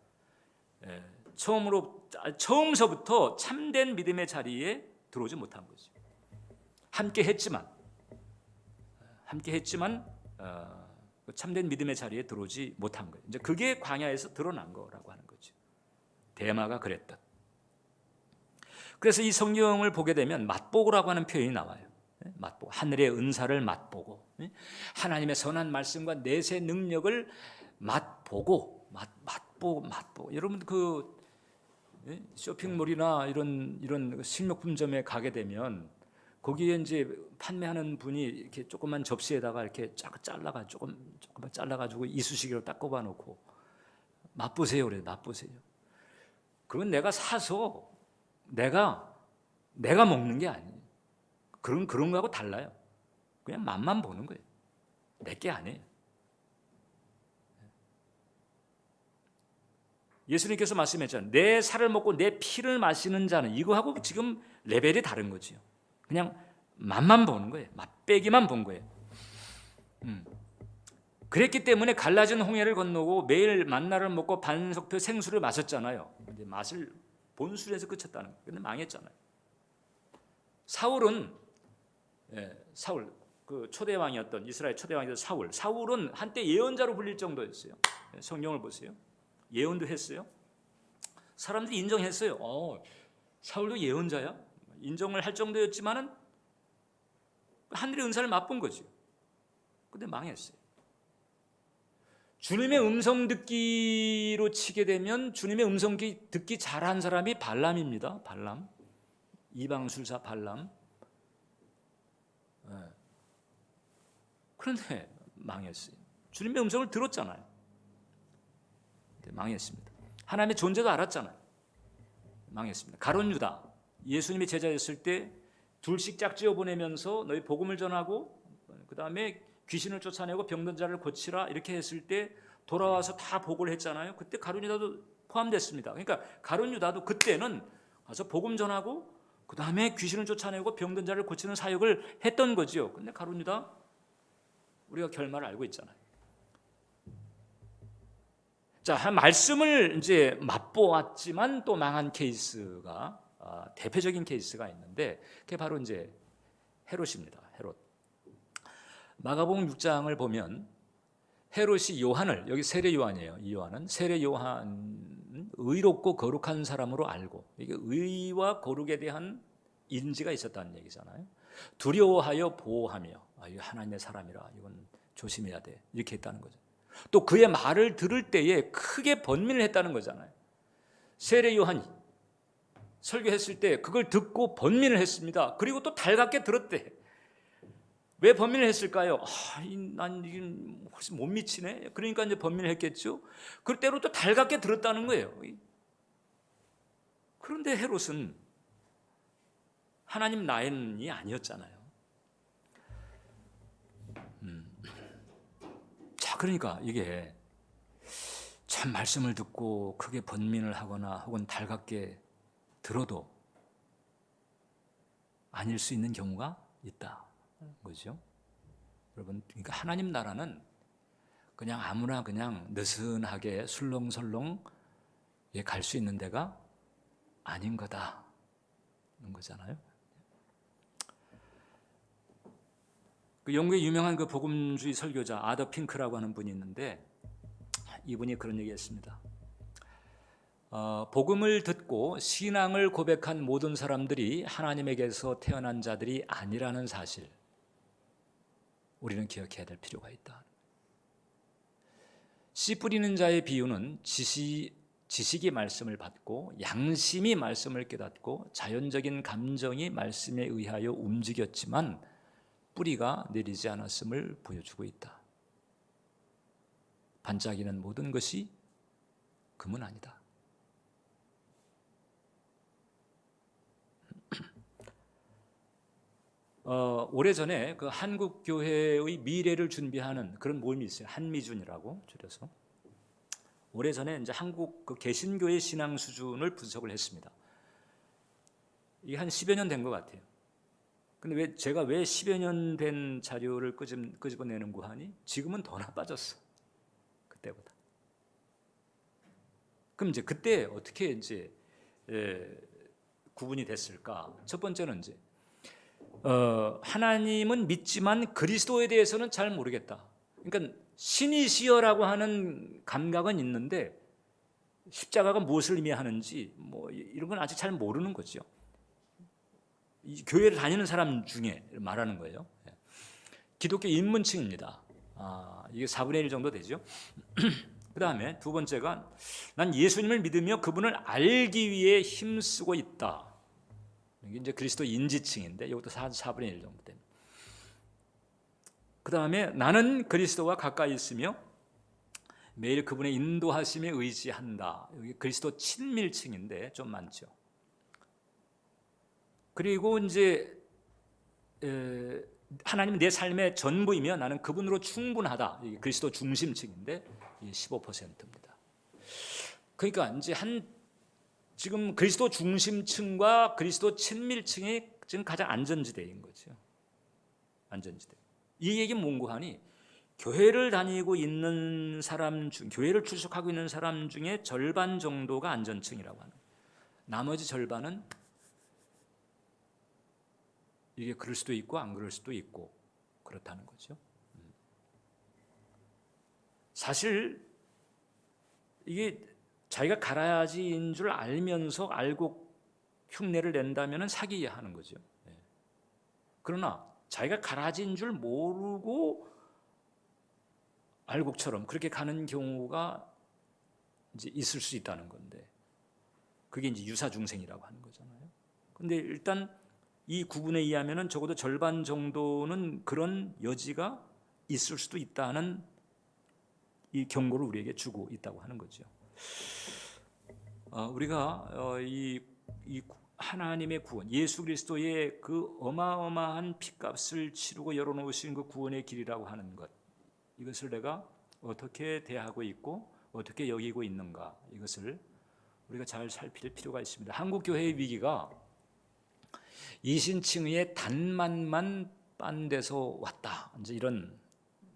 A: 처음서부터 참된 믿음의 자리에 들어오지 못한 거죠. 함께 했지만 참된 믿음의 자리에 들어오지 못한 거예요. 이제 그게 광야에서 드러난 거라고 하는 거죠. 데마가 그랬다. 그래서 이 성경을 보게 되면 맛보고라고 하는 표현이 나와요. 맛보고, 하늘의 은사를 맛보고, 하나님의 선한 말씀과 내세 능력을 맛보고, 맛보고. 여러분 그 쇼핑몰이나 이런 식료품점에 가게 되면 거기에 이제 판매하는 분이 이렇게 조그만 접시에다가 이렇게 조금만 잘라가지고 이쑤시개로 딱 꼽아놓고 맛보세요 그래. 맛보세요. 그건 내가 사서 내가 먹는 게 아니에요. 그런 거하고 달라요. 그냥 맛만 보는 거예요. 내게 아니에요. 예수님께서 말씀했잖아요. 내 살을 먹고 내 피를 마시는 자는, 이거하고 지금 레벨이 다른 거지요. 그냥 맛만 보는 거예요. 맛배기만 본 거예요. 그랬기 때문에 갈라진 홍해를 건너고 매일 만나를 먹고 반석표 생수를 마셨잖아요. 근데 맛을 본술에서 그쳤다는 거예요. 근데 망했잖아요. 사울은 사울 그 초대 왕이었던 이스라엘 초대 왕이었던 사울은 한때 예언자로 불릴 정도였어요. 성경을 보세요. 예언도 했어요. 사람들이 인정했어요. 사울도 예언자야? 인정을 할 정도였지만은 하늘의 은사를 맛본 거죠. 근데 망했어요. 주님의 음성 듣기로 치게 되면 주님의 음성 듣기 잘한 사람이 발람입니다. 발람, 이방술사 발람. 그런데 망했어요. 주님의 음성을 들었잖아요. 망했습니다. 하나님의 존재도 알았잖아요. 망했습니다. 가룟 유다, 예수님이 제자였을 때 둘씩 짝지어 보내면서 너희 복음을 전하고 그 다음에 귀신을 쫓아내고 병든 자를 고치라 이렇게 했을 때 돌아와서 다 보고를 했잖아요. 그때 가룟 유다도 포함됐습니다. 그러니까 가룟 유다도 그때는 가서 복음 전하고 그 다음에 귀신을 쫓아내고 병든 자를 고치는 사역을 했던 거지요. 근데 가룟 유다 우리가 결말을 알고 있잖아요. 자, 말씀을 이제 맛보았지만 또 망한 케이스가 대표적인 케이스가 있는데 그게 바로 이제 헤롯입니다. 헤롯. 마가복음 6장을 보면 헤롯이 요한을, 여기 세례 요한이에요. 이 요한은 세례 요한 의롭고 거룩한 사람으로 알고, 이게 의와 거룩에 대한 인지가 있었다는 얘기잖아요. 두려워하여 보호하며, 이 하나님의 사람이라 이건 조심해야 돼, 이렇게 했다는 거죠. 또 그의 말을 들을 때에 크게 번민을 했다는 거잖아요. 세례 요한이 설교했을 때 그걸 듣고 번민을 했습니다. 그리고 또 달갑게 들었대. 왜 번민을 했을까요? 난 이게 훨씬 못 미치네. 그러니까 이제 번민을 했겠죠. 그때로 또 달갑게 들었다는 거예요. 그런데 헤롯은 하나님 라인이 아니었잖아요. 자, 그러니까 이게 참 말씀을 듣고 크게 번민을 하거나 혹은 달갑게 들어도 아닐 수 있는 경우가 있다. 거죠. 여러분, 그러니까 하나님 나라는 그냥 아무나 그냥 느슨하게 술렁설렁 갈 수 있는 데가 아닌 거다는 거잖아요. 그 영국의 유명한 그 복음주의 설교자 아더 핑크라고 하는 분이 있는데 이분이 그런 얘기했습니다. 복음을 듣고 신앙을 고백한 모든 사람들이 하나님에게서 태어난 자들이 아니라는 사실, 우리는 기억해야 될 필요가 있다. 씨 뿌리는 자의 비유는 지식이 말씀을 받고 양심이 말씀을 깨닫고 자연적인 감정이 말씀에 의하여 움직였지만 뿌리가 내리지 않았음을 보여주고 있다. 반짝이는 모든 것이 금은 아니다. 오래전에 그 한국 교회의 미래를 준비하는 그런 모임이 있어요. 한미준이라고 줄여서. 오래전에 이제 한국 그 개신교의 신앙 수준을 분석을 했습니다. 이게 한 10여 년 된 것 같아요. 근데 제가 왜 10여 년 된 자료를 끄집어내는고 하니 지금은 더 나빠졌어. 그때보다. 그럼 이제 그때 어떻게 이제 구분이 됐을까? 첫 번째는 이제 하나님은 믿지만 그리스도에 대해서는 잘 모르겠다. 그러니까 신이시여라고 하는 감각은 있는데 십자가가 무엇을 의미하는지 뭐 이런 건 아직 잘 모르는 거죠. 이 교회를 다니는 사람 중에 말하는 거예요. 기독교 입문층입니다. 이게 4분의 1 정도 되죠. 그 다음에 두 번째가 난 예수님을 믿으며 그분을 알기 위해 힘쓰고 있다. 이게 이제 그리스도 인지층인데 이것도 4분의 1 정도 됩니다. 그 다음에 나는 그리스도와 가까이 있으며 매일 그분의 인도하심에 의지한다. 여기 그리스도 친밀층인데 좀 많죠. 그리고 이제 하나님은 내 삶의 전부이며 나는 그분으로 충분하다. 이게 그리스도 중심층인데 15%입니다. 그러니까 이제 지금 그리스도 중심층과 그리스도 친밀층이 지금 가장 안전지대인 거죠. 안전지대. 이 얘기는 뭔고 하니 교회를 다니고 있는 사람 중, 교회를 출석하고 있는 사람 중에 절반 정도가 안전층이라고 하는 거예요. 나머지 절반은 이게 그럴 수도 있고 안 그럴 수도 있고 그렇다는 거죠. 사실 이게 자기가 가라지인 줄 알면서 알고 흉내를 낸다면 사기야 하는 거죠. 그러나 자기가 가라지인 줄 모르고 알곡처럼 그렇게 가는 경우가 이제 있을 수 있다는 건데, 그게 이제 유사중생이라고 하는 거잖아요. 근데 일단 이 구분에 의하면은 적어도 절반 정도는 그런 여지가 있을 수도 있다는 이 경고를 우리에게 주고 있다고 하는 거죠. 우리가 이 하나님의 구원, 예수 그리스도의 그 어마어마한 핏값을 치르고 열어놓으신 그 구원의 길이라고 하는 것, 이것을 내가 어떻게 대하고 있고 어떻게 여기고 있는가, 이것을 우리가 잘 살필 필요가 있습니다. 한국 교회의 위기가 이신칭의의 단맛만 빤데서 왔다, 이제 이런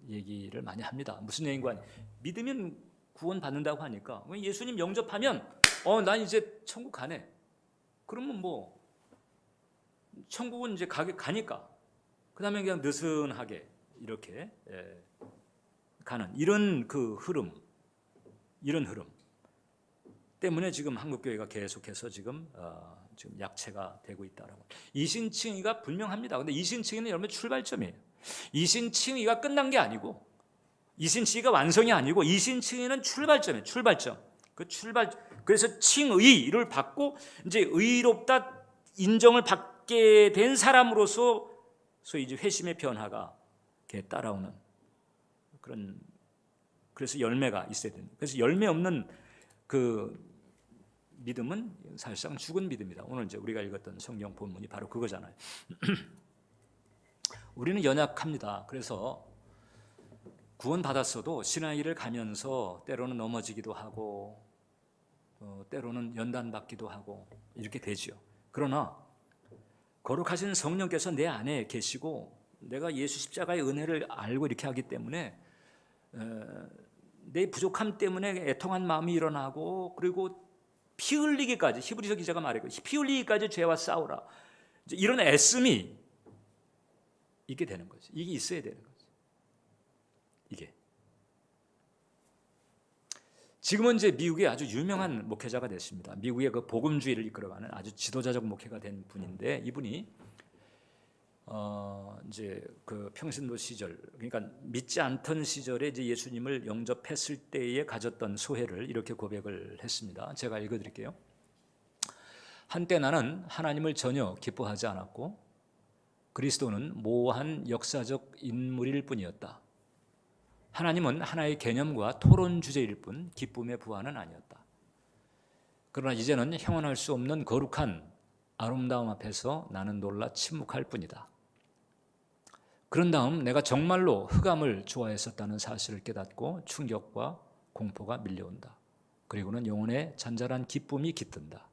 A: 얘기를 많이 합니다. 무슨 얘기인가? 믿으면 구원 받는다고 하니까 예수님 영접하면 난 이제 천국 가네. 그러면 뭐 천국은 이제 가니까 그 다음에 그냥 느슨하게 이렇게 가는 이런 그 흐름, 이런 흐름 때문에 지금 한국 교회가 계속해서 지금 약체가 되고 있다라고. 이신칭의가 분명합니다. 근데 이신칭의는 여러분 출발점이에요. 이신칭의가 끝난 게 아니고, 이신칭의가 완성이 아니고, 이신칭의는 출발점이에요. 출발점. 그래서 칭의를 받고 이제 의롭다 인정을 받게 된 사람으로서 소위 이제 회심의 변화가 이렇게 따라오는 그런, 그래서 열매가 있어야 됩니다. 그래서 열매 없는 그 믿음은 사실상 죽은 믿음이다. 오늘 이제 우리가 읽었던 성경 본문이 바로 그거잖아요. 우리는 연약합니다. 그래서 구원 받았어도 신앙일을 가면서 때로는 넘어지기도 하고 때로는 연단받기도 하고 이렇게 되죠. 그러나 거룩하신 성령께서 내 안에 계시고 내가 예수 십자가의 은혜를 알고 이렇게 하기 때문에 내 부족함 때문에 애통한 마음이 일어나고, 그리고 피 흘리기까지, 히브리서 기자가 말했고 피 흘리기까지 죄와 싸우라, 이런 애씀이 있게 되는 거죠. 이게 있어야 되는 거죠. 이게 지금은 이제 미국의 아주 유명한 목회자가 됐습니다. 미국의 그 복음주의를 이끌어가는 아주 지도자적 목회가 된 분인데, 이분이 이제 그 평신도 시절, 그러니까 믿지 않던 시절에 이제 예수님을 영접했을 때에 가졌던 소회를 이렇게 고백을 했습니다. 제가 읽어드릴게요. 한때 나는 하나님을 전혀 기뻐하지 않았고 그리스도는 모호한 역사적 인물일 뿐이었다. 하나님은 하나의 개념과 토론 주제일 뿐 기쁨의 부하는 아니었다. 그러나 이제는 형언할 수 없는 거룩한 아름다움 앞에서 나는 놀라 침묵할 뿐이다. 그런 다음 내가 정말로 흑암을 좋아했었다는 사실을 깨닫고 충격과 공포가 밀려온다. 그리고는 영혼의 잔잔한 기쁨이 깃든다.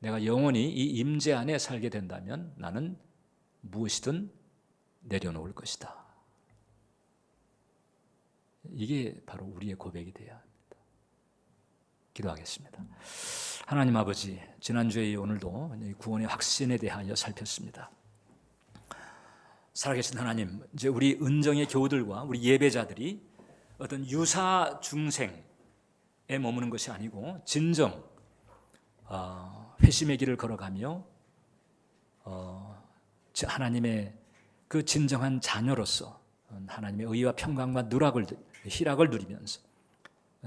A: 내가 영원히 이 임재 안에 살게 된다면 나는 무엇이든 내려놓을 것이다. 이게 바로 우리의 고백이 되어야 합니다. 기도하겠습니다. 하나님 아버지, 지난주에 오늘도 구원의 확신에 대하여 살폈습니다. 살아계신 하나님, 이제 우리 은정의 교우들과 우리 예배자들이 어떤 유사 중생에 머무는 것이 아니고 진정 회심의 길을 걸어가며 하나님의 그 진정한 자녀로서 하나님의 의와 평강과 희락을 누리면서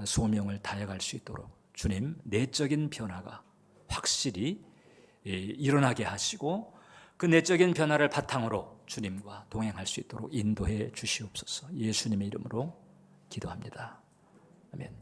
A: 소명을 다해갈 수 있도록 주님 내적인 변화가 확실히 일어나게 하시고, 그 내적인 변화를 바탕으로 주님과 동행할 수 있도록 인도해 주시옵소서. 예수님의 이름으로 기도합니다. 아멘.